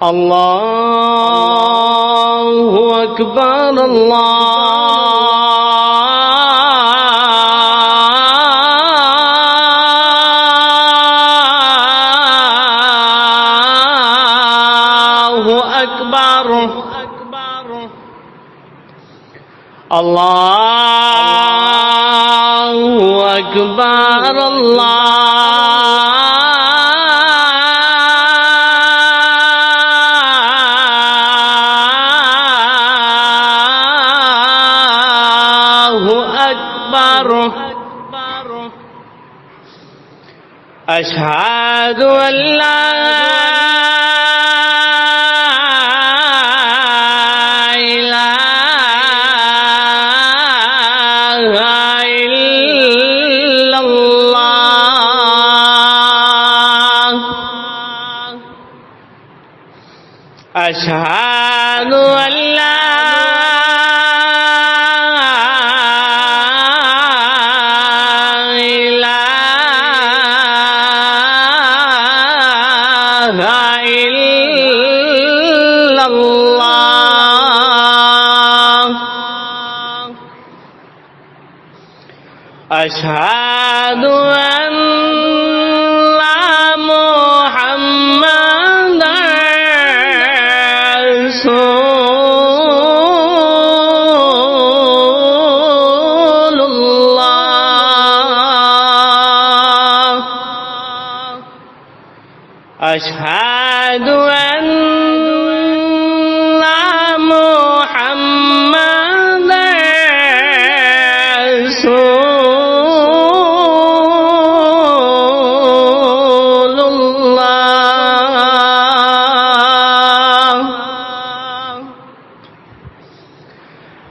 الله أكبر الله أكبر الله أكبر الله أكبر أشهد أن لا أشهد أن لا إله إلا الله أشهد أن أشهد أن محمدًا رسول الله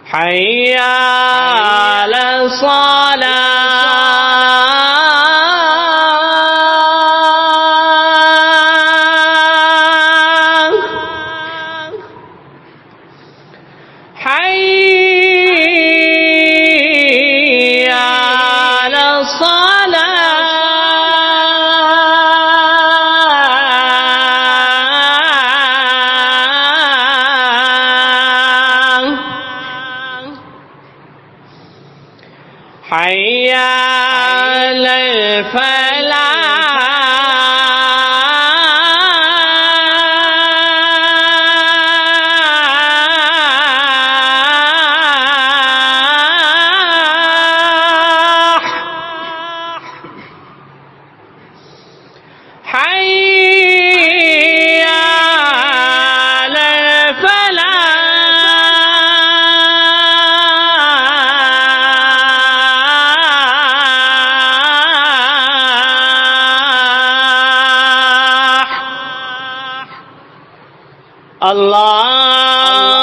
حي على الصلاة حي على الصلاة حي على الفلاح حي على الفلاح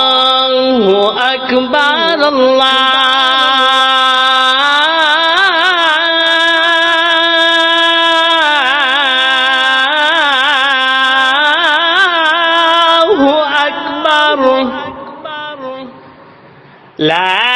الله أكبر الله أكبر لا